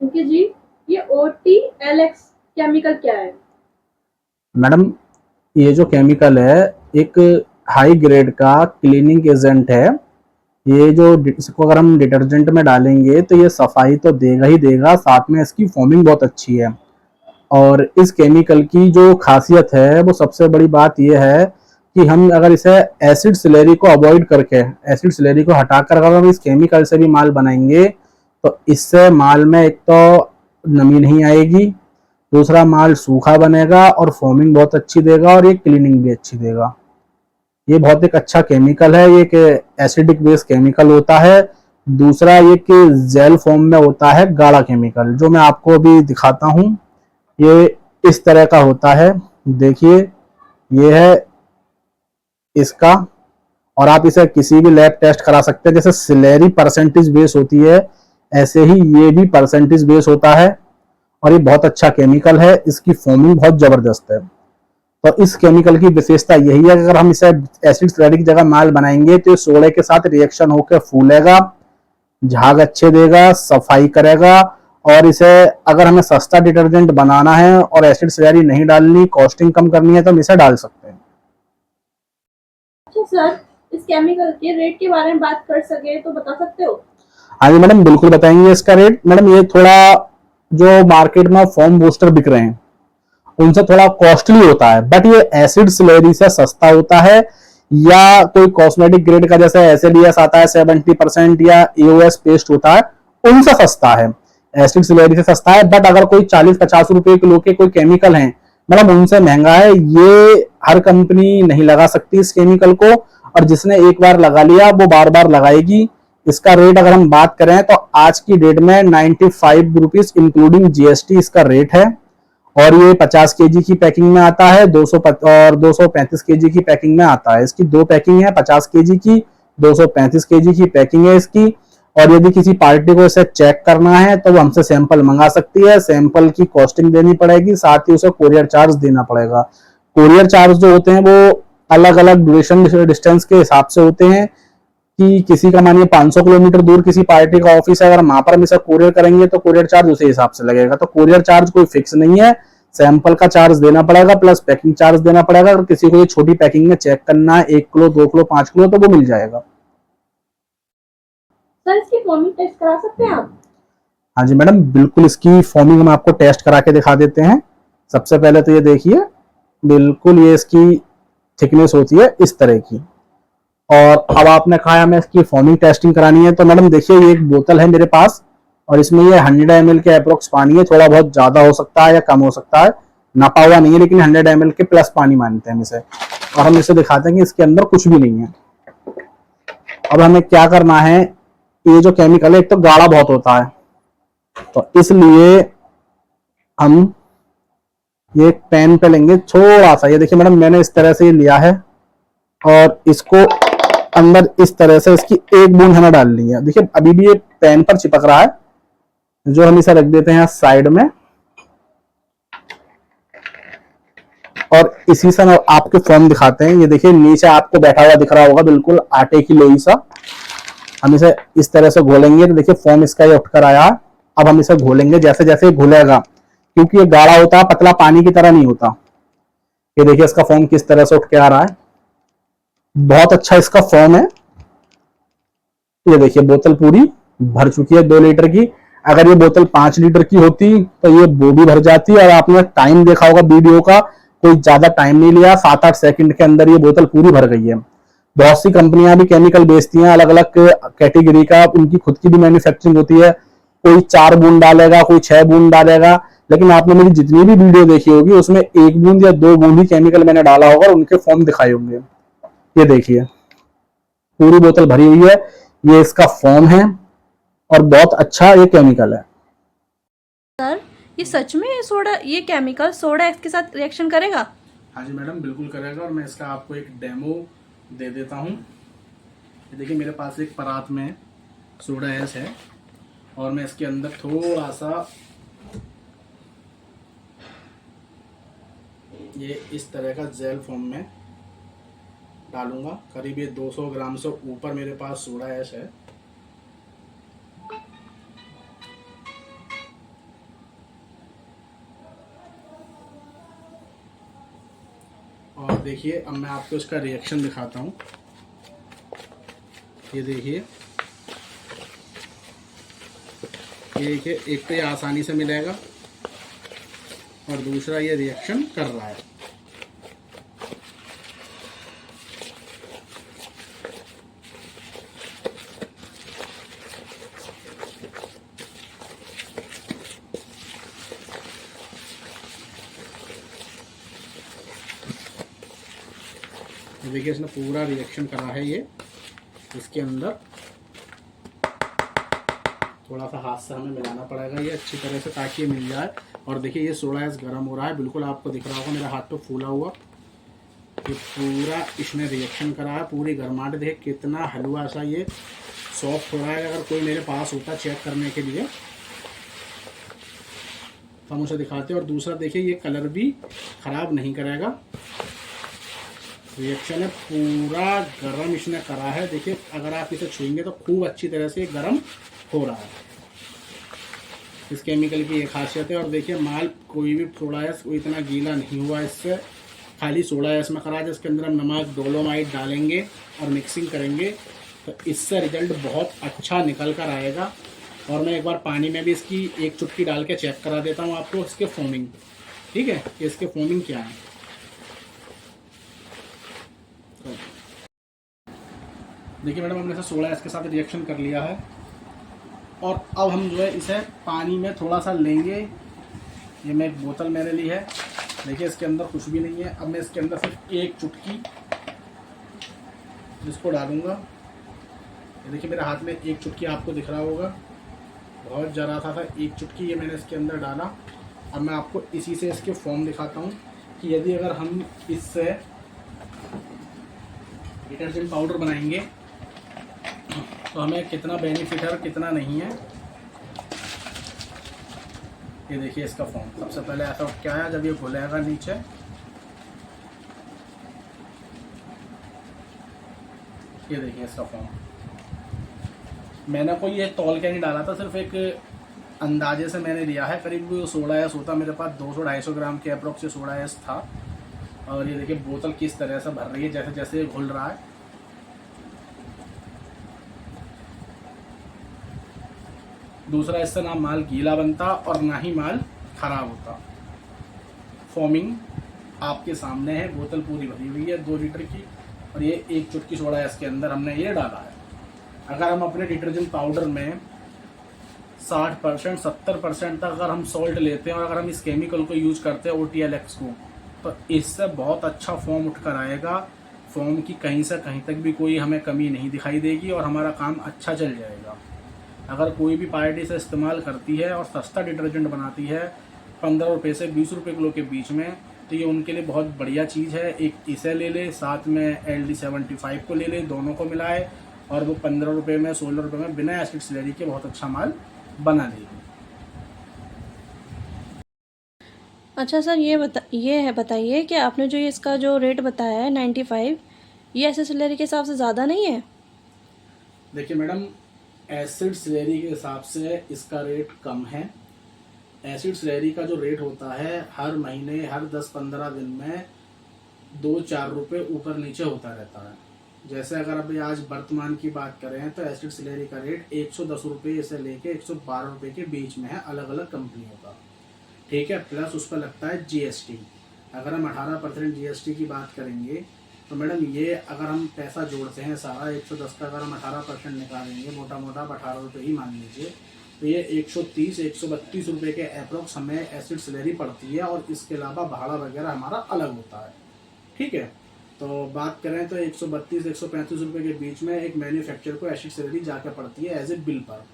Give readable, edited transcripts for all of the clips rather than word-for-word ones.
Okay जी, ये OTLX chemical क्या है? मैडम, ये जो केमिकल है एक हाई ग्रेड का क्लीनिंग एजेंट है। ये जो इसको अगर हम डिटर्जेंट में डालेंगे तो ये सफाई तो देगा ही देगा, साथ में इसकी फोमिंग बहुत अच्छी है। और इस केमिकल की जो खासियत है वो सबसे बड़ी बात यह है कि हम अगर इसे एसिड स्लेरी को अवॉइड करके, एसिड स्लेरी को हटाकर अगर हम इस केमिकल से भी माल बनाएंगे तो इससे माल में एक तो नमी नहीं आएगी, दूसरा माल सूखा बनेगा और फोमिंग बहुत अच्छी देगा और ये क्लीनिंग भी अच्छी देगा। ये बहुत एक अच्छा केमिकल है, ये एक एसिडिक बेस केमिकल होता है। दूसरा ये कि जेल फॉर्म में होता है गाढ़ा केमिकल, जो मैं आपको अभी दिखाता हूँ। ये इस तरह का होता है, देखिए ये है इसका। और आप इसे किसी भी लैब टेस्ट करा सकते हैं, जैसे सिलेरी परसेंटेज बेस होती है ऐसे ही ये भी परसेंटेज बेस होता है। और ये बहुत अच्छा केमिकल है, इसकी फॉर्मिंग बहुत जबरदस्त है। तो इस केमिकल की विशेषता यही है कि अगर हम इसे एसिड स्लरी की जगह माल बनाएंगे तो ये सोडे के साथ रिएक्शन होकर फूलेगा, झाग अच्छे देगा, सफाई करेगा। और इसे अगर हमें सस्ता डिटर्जेंट बनाना है और एसिड स्लरी नहीं डालनी, कॉस्टिंग कम करनी है, तो हम इसे डाल सकते हैं। अच्छा सर, इस केमिकल के रेट के बारे में बात कर सके तो बता सकते हो? हाँ जी मैडम, बिल्कुल बताएंगे इसका रेट। मैडम ये थोड़ा जो मार्केट में फॉर्म बूस्टर बिक रहे हैं उनसे थोड़ा कॉस्टली होता है, बट ये एसिड स्लेरी से सस्ता होता है। या कोई कॉस्मेटिक ग्रेड का जैसे एसएलईएस आता है 70% या एओएस पेस्ट होता है, उनसे सस्ता है, एसिड स्लेरी से सस्ता है। बट अगर कोई 40-50 रुपए किलो के कोई केमिकल है मैडम, उनसे महंगा है। ये हर कंपनी नहीं लगा सकती इस केमिकल को, और जिसने एक बार लगा लिया वो बार बार लगाएगी। इसका रेट अगर हम बात करें तो आज की डेट में 95 रुपीज इंक्लूडिंग जीएसटी इसका रेट है। और ये 50 केजी की पैकिंग में आता है, 200 और 235 केजी की पैकिंग में आता है। इसकी दो पैकिंग है, 50 केजी की, 235 केजी की पैकिंग है इसकी। और यदि किसी पार्टी को इसे चेक करना है तो वो हमसे सैंपल मंगा सकती है, सैंपल की कॉस्टिंग देनी पड़ेगी, साथ ही उसे कोरियर चार्ज देना पड़ेगा। कोरियर चार्ज जो होते हैं वो अलग अलग ड्यूरेशन डिस्टेंस के हिसाब से होते हैं, कि किसी का मानिए 500 किलोमीटर दूर किसी पार्टी का ऑफिस है, अगर वहां पर हम इसे कोरियर करेंगे तो कोरियर चार्ज उसी हिसाब से लगेगा। तो कोरियर चार्ज कोई फिक्स नहीं है, सैंपल का चार्ज देना पड़ेगा प्लस पैकिंग चार्ज देना पड़ेगा। अगर किसी को ये छोटी पैकिंग में चेक करना है 1 किलो 2 किलो 5 किलो तो वो मिल जाएगा। सर, इसकी फॉर्मिंग टेस्ट करा सकते हैं आप? हाँ जी मैडम, बिल्कुल इसकी फॉर्मिंग हम आपको टेस्ट करा के दिखा देते हैं। सबसे पहले तो ये देखिए, बिल्कुल ये इसकी थिकनेस होती है इस तरह की। और अब आपने कहा हमें इसकी फॉर्मिंग टेस्टिंग करानी है, तो मैडम देखिए ये एक बोतल है मेरे पास, और इसमें ये 100 ml के अप्रोक्स पानी है, थोड़ा बहुत ज्यादा हो सकता है या कम हो सकता है, नापा हुआ नहीं है, लेकिन 100 ml के प्लस पानी मानते हैं हम इसे। और हम इसे दिखाते हैं कि इसके अंदर कुछ भी नहीं है। अब हमें क्या करना है, ये जो केमिकल है एक तो गाढ़ा बहुत होता है, तो इसलिए हम ये एक पेन पे लेंगे थोड़ा सा, ये देखिए मैडम मैंने इस तरह से ये लिया है, और इसको अंदर इस तरह से इसकी एक बूंद हमें डालनी है। देखिए अभी भी ये पेन पर चिपक रहा है, जो हम इसे रख देते हैं साइड में। और इसी से आपके फॉर्म दिखाते हैं। ये देखिए नीचे आपको बैठा हुआ दिख रहा होगा बिल्कुल आटे की लोई सा। हम इसे इस तरह से घोलेंगे तो देखिए फॉर्म इसका ये उठकर आया। अब हम इसे घोलेंगे, जैसे जैसे घुलेगा, क्योंकि ये गाढ़ा होता है, पतला पानी की तरह नहीं होता। ये देखिए इसका फॉर्म किस तरह से उठ के आ रहा है, बहुत अच्छा इसका फॉर्म है। ये देखिए बोतल पूरी भर चुकी है 2 लीटर की। अगर ये बोतल 5 लीटर की होती तो ये वो भी भर जाती। और आपने टाइम देखा होगा वीडियो का, कोई ज्यादा टाइम नहीं लिया, 7-8 सेकंड के अंदर ये बोतल पूरी भर गई है। बहुत सी कंपनियां भी केमिकल बेचती हैं अलग अलग कैटेगरी का, उनकी खुद की भी मैन्युफैक्चरिंग होती है। कोई 4 बूंद डालेगा, कोई 6 बूंद डालेगा, लेकिन आपने मेरी जितनी भी वीडियो देखी होगी उसमें 1 बूंद या 2 बूंद ही केमिकल मैंने डाला होगा और उनके फॉर्म दिखाए होंगे। ये देखिए पूरी बोतल भरी हुई है, ये इसका फॉर्म है, और बहुत अच्छा ये केमिकल है। सर, ये सच में ये केमिकल सोडा एक्स के साथ रिएक्शन करेगा? हाँ जी मैडम, बिल्कुल करेगा, और मैं इसका आपको एक डेमो दे देता हूँ। ये देखिए मेरे पास एक परात में सोडा एस है, और मैं इसके अंदर थोड़ा सा ये इस तरह का जेल फॉर्म में डालूंगा। करीब ये 200 ग्राम से ऊपर मेरे पास सोडा एस है। देखिए अब मैं आपको इसका रिएक्शन दिखाता हूँ। ये देखिए, एक तो ये आसानी से मिलेगा और दूसरा ये रिएक्शन कर रहा है। देखिए इसने पूरा रिएक्शन करा है। ये इसके अंदर थोड़ा सा हाथ से हमें मिलाना पड़ेगा ये अच्छी तरह से ताकि ये मिल जाए। और देखिए ये सोडा ऐस गर्म हो रहा है, बिल्कुल आपको दिख रहा होगा मेरा हाथ तो फूला हुआ। ये पूरा इसने रिएक्शन करा है, पूरी गर्माहट देखिए कितना हलवा सा ये सॉफ्ट हो रहा है। अगर कोई मेरे पास होता चेक करने के लिए तो हम उसे दिखाते। और दूसरा देखिए ये कलर भी ख़राब नहीं करेगा। रिएक्शन है पूरा गर्म इसने करा है। देखिए अगर आप इसे छुएंगे तो खूब अच्छी तरह से गर्म हो रहा है। इस केमिकल की ये खासियत है। और देखिए माल कोई भी सोडा ऐस कोई इतना गीला नहीं हुआ इससे, खाली सोडा ऐस में करा है। इसके अंदर हम नमक डोलोमाइट डालेंगे और मिक्सिंग करेंगे तो इससे रिजल्ट बहुत अच्छा निकल कर आएगा। और मैं एक बार पानी में भी इसकी एक चुटकी डाल के चेक करा देता हूँ आपको इसके फोमिंग, ठीक है, कि इसके फोमिंग क्या है। देखिए मैडम हमने इसे सोडा ऐस के साथ रिएक्शन कर लिया है और अब हम जो है इसे पानी में थोड़ा सा लेंगे। ये मैं एक बोतल मैंने ली है, देखिए इसके अंदर कुछ भी नहीं है। अब मैं इसके अंदर सिर्फ एक चुटकी जिसको डालूंगा। देखिए मेरे हाथ में एक चुटकी आपको दिख रहा होगा, बहुत ज़रा था एक चुटकी ये मैंने इसके अंदर डाला। अब मैं आपको इसी से इसके फॉर्म दिखाता हूँ कि यदि अगर हम इससे डिटर्जेंट पाउडर बनाएंगे तो हमें कितना बेनिफिट है और कितना नहीं है। ये देखिए इसका फॉर्म। सबसे पहले ऐसा क्या है, जब ये घुलेगा नीचे ये देखिए इसका फॉर्म। मैंने कोई ये तौल के नहीं डाला था, सिर्फ एक अंदाजे से मैंने लिया है। करीब सोडा ऐस होता मेरे पास 200-250 ग्राम के अप्रोक्स सोडा ऐस था। और ये देखिए बोतल किस तरह से भर रही है जैसे जैसे ये घुल रहा है। दूसरा इससे ना माल गीला बनता और ना ही माल खराब होता। फॉर्मिंग आपके सामने है, बोतल पूरी भरी हुई है 2 लीटर की और ये एक चुटकी सोडा इसके अंदर हमने ये डाला है। अगर हम अपने डिटर्जेंट पाउडर में 60% 70% तक अगर हम सॉल्ट लेते हैं और अगर हम इस केमिकल को यूज करते हैं OTLX को, तो इससे बहुत अच्छा फॉर्म उठ कर आएगा। फॉर्म की कहीं से कहीं तक भी कोई हमें कमी नहीं दिखाई देगी और हमारा काम अच्छा चल जाएगा। अगर कोई भी पार्टी से इस्तेमाल करती है और सस्ता डिटर्जेंट बनाती है 15 रुपये से 20 रुपये किलो के बीच में, तो ये उनके लिए बहुत बढ़िया चीज़ है। एक इसे ले ले, साथ में LD75 को ले ले, दोनों को मिलाए और वो 15 रुपये में 16 रुपये में बिना एसिड स्लरी के बहुत अच्छा माल बना लेगी। अच्छा सर ये बताइए कि आपने जो इसका जो रेट बताया है 95, ये एसिड स्लरी के हिसाब से ज़्यादा नहीं है? देखिए मैडम एसिड स्लरी के हिसाब से इसका रेट कम है। एसिड स्लरी का जो रेट होता है हर महीने हर 10-15 दिन में 2-4 रुपये ऊपर नीचे होता रहता है। जैसे अगर अभी आज वर्तमान की बात करें तो एसिड स्लरी का रेट 110 रुपये से लेके 112 रुपये के बीच में है अलग अलग कंपनियों का, ठीक है। प्लस उस पर लगता है GST। अगर हम 18% GST की बात करेंगे तो मैडम ये अगर हम पैसा जोड़ते हैं सारा 110 का अगर हम 18% निकालेंगे, मोटा मोटा 18 रुपये ही मान लीजिए, तो ये 130-132 रुपये के अप्रोक्स हमें एसिड स्लरी पड़ती है। और इसके अलावा भाड़ा वगैरह हमारा अलग होता है, ठीक है। तो बात करें तो 132-135 रुपये के बीच में एक मैन्युफैक्चर को एसिड स्लरी जाकर पड़ती है एज ए बिल पर।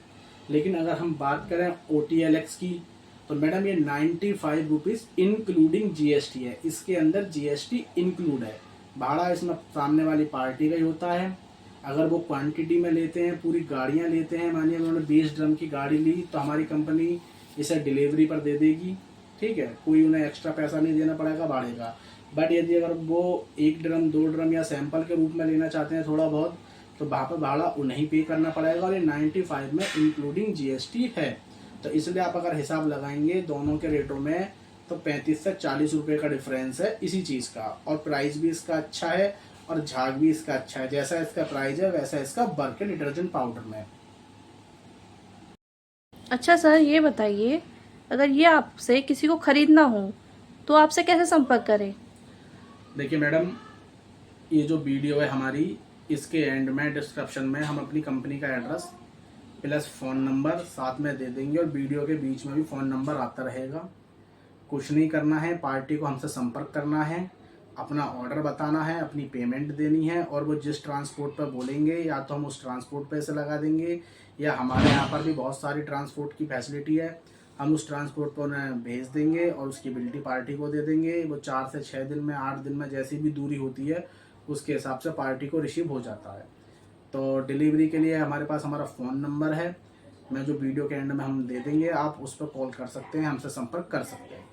लेकिन अगर हम बात करें OTLX की तो मैडम ये 95 रुपीज़ इंक्लूडिंग GST है। इसके अंदर GST इंक्लूड है। भाड़ा इसमें सामने वाली पार्टी का ही होता है। अगर वो क्वांटिटी में लेते हैं, पूरी गाड़ियाँ लेते हैं, मानिए उन्होंने 20 ड्रम की गाड़ी ली तो हमारी कंपनी इसे डिलीवरी पर दे देगी, ठीक है। कोई उन्हें एक्स्ट्रा पैसा नहीं देना पड़ेगा भाड़े का। बट यदि अगर वो 1 ड्रम 2 ड्रम या सैंपल के रूप में लेना चाहते हैं थोड़ा बहुत, तो वहाँ पर भाड़ा उन्हें पे करना पड़ेगा। और ये 95 में इंक्लूडिंग GST है। तो इसलिए आप अगर हिसाब लगाएंगे दोनों के रेटों में तो 35 से 40 रुपए का डिफरेंस है इसी चीज़ का, और प्राइस भी इसका अच्छा है और झाग भी इसका अच्छा है। जैसा इसका प्राइस है वैसा इसका वर्क है डिटर्जेंट पाउडर में। अच्छा सर, ये बताइए, अगर ये आपसे किसी को ख़रीदना हो तो आपसे कैसे संपर्क करें? देखिए मैडम, ये जो वीडियो है हमारी, इसके एंड में डिस्क्रिप्शन में हम अपनी कंपनी का एड्रेस प्लस फ़ोन नंबर साथ में दे देंगे, और वीडियो के बीच में भी फ़ोन नंबर आता रहेगा। कुछ नहीं करना है, पार्टी को हमसे संपर्क करना है, अपना ऑर्डर बताना है, अपनी पेमेंट देनी है, और वो जिस ट्रांसपोर्ट पर बोलेंगे या तो हम उस ट्रांसपोर्ट पे से लगा देंगे, या हमारे यहाँ पर भी बहुत सारी ट्रांसपोर्ट की फैसिलिटी है, हम उस ट्रांसपोर्ट पर उन्हें भेज देंगे और उसकी बिल्टी पार्टी को दे देंगे। वो 4 से 6 दिन में, 8 दिन में, जैसी भी दूरी होती है उसके हिसाब से पार्टी को रिसीव हो जाता है। तो डिलीवरी के लिए हमारे पास हमारा फ़ोन नंबर है, मैं जो वीडियो के एंड में हम दे देंगे, आप उस पर कॉल कर सकते हैं, हमसे संपर्क कर सकते हैं।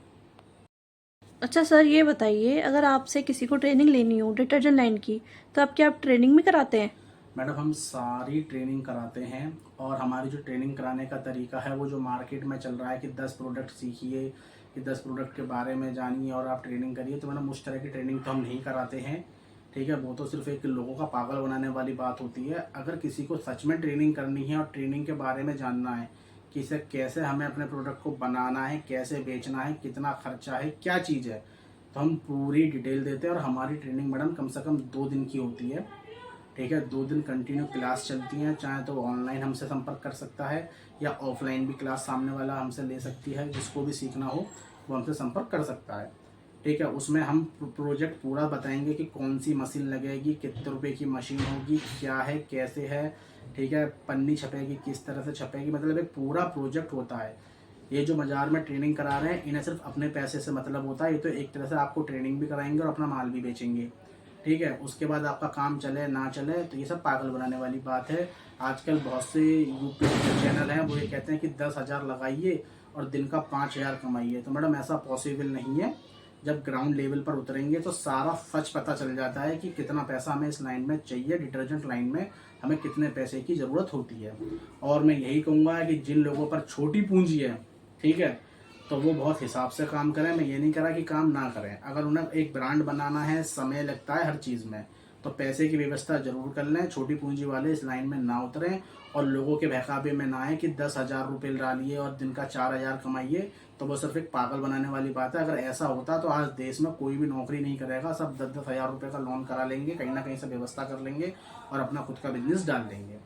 अच्छा सर, ये बताइए, अगर आपसे किसी को ट्रेनिंग लेनी हो डिटर्जेंट लाइन की, तो आप क्या ट्रेनिंग भी कराते हैं? मैडम, हम सारी ट्रेनिंग कराते हैं, और हमारी जो ट्रेनिंग कराने का तरीका है वो जो मार्केट में चल रहा है कि 10 प्रोडक्ट सीखिए, कि 10 प्रोडक्ट के बारे में जानिए और आप ट्रेनिंग करिए, तो मैडम उस तरह की ट्रेनिंग तो हम नहीं कराते हैं। ठीक है, वो तो सिर्फ एक लोगों का पागल बनाने वाली बात होती है। अगर किसी को सच में ट्रेनिंग करनी है और ट्रेनिंग के बारे में जानना है कि इसे कैसे हमें अपने प्रोडक्ट को बनाना है, कैसे बेचना है, कितना खर्चा है, क्या चीज़ है, तो हम पूरी डिटेल देते हैं। और हमारी ट्रेनिंग मैडम कम से कम 2 दिन की होती है। ठीक है, 2 दिन कंटिन्यू क्लास चलती हैं, चाहे तो ऑनलाइन हमसे संपर्क कर सकता है या ऑफलाइन भी क्लास सामने वाला हमसे ले सकती है। जिसको भी सीखना हो वो हमसे संपर्क कर सकता है। ठीक है, उसमें हम प्रोजेक्ट पूरा बताएंगे कि कौन सी मशीन लगेगी, कितने रुपए की मशीन होगी, क्या है, कैसे है। ठीक है, पन्नी छपेगी, किस तरह से छपेगी, मतलब एक पूरा प्रोजेक्ट होता है। ये जो बाजार में ट्रेनिंग करा रहे हैं, इन्हें सिर्फ अपने पैसे से मतलब होता है। ये तो एक तरह से आपको ट्रेनिंग भी कराएंगे और अपना माल भी बेचेंगे। ठीक है, उसके बाद आपका काम चले ना चले तो ये सब पागल बनाने वाली बात है। आजकल बहुत से यूट्यूब के चैनल हैं, वो ये कहते हैं कि 10,000 लगाइए और दिन का 5,000 कमाइए। तो मैडम ऐसा पॉसिबल नहीं है। जब ग्राउंड लेवल पर उतरेंगे तो सारा सच पता चल जाता है कि कितना पैसा हमें इस लाइन में चाहिए, डिटर्जेंट लाइन में हमें कितने पैसे की ज़रूरत होती है। और मैं यही कहूँगा कि जिन लोगों पर छोटी पूंजी है, ठीक है, तो वो बहुत हिसाब से काम करें। मैं ये नहीं कह रहा कि काम ना करें। अगर उन्हें एक ब्रांड बनाना है, समय लगता है हर चीज़ में, तो पैसे की व्यवस्था जरूर कर लें। छोटी पूंजी वाले इस लाइन में ना उतरें और लोगों के बहकावे में ना आए कि 10,000 रुपये डालिए और दिन का 4,000 कमाइए। तो वो सिर्फ एक पागल बनाने वाली बात है। अगर ऐसा होता तो आज देश में कोई भी नौकरी नहीं करेगा, सब 10-10 हज़ार रुपये का लोन करा लेंगे, कहीं ना कहीं से व्यवस्था कर लेंगे और अपना खुद का बिजनेस डाल लेंगे।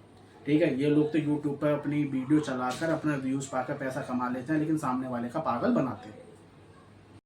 ठीक है, ये लोग तो यूट्यूब पर अपनी वीडियो चलाकर अपना व्यूज़ पाकर पैसा कमा लेते हैं, लेकिन सामने वाले का पागल बनाते हैं।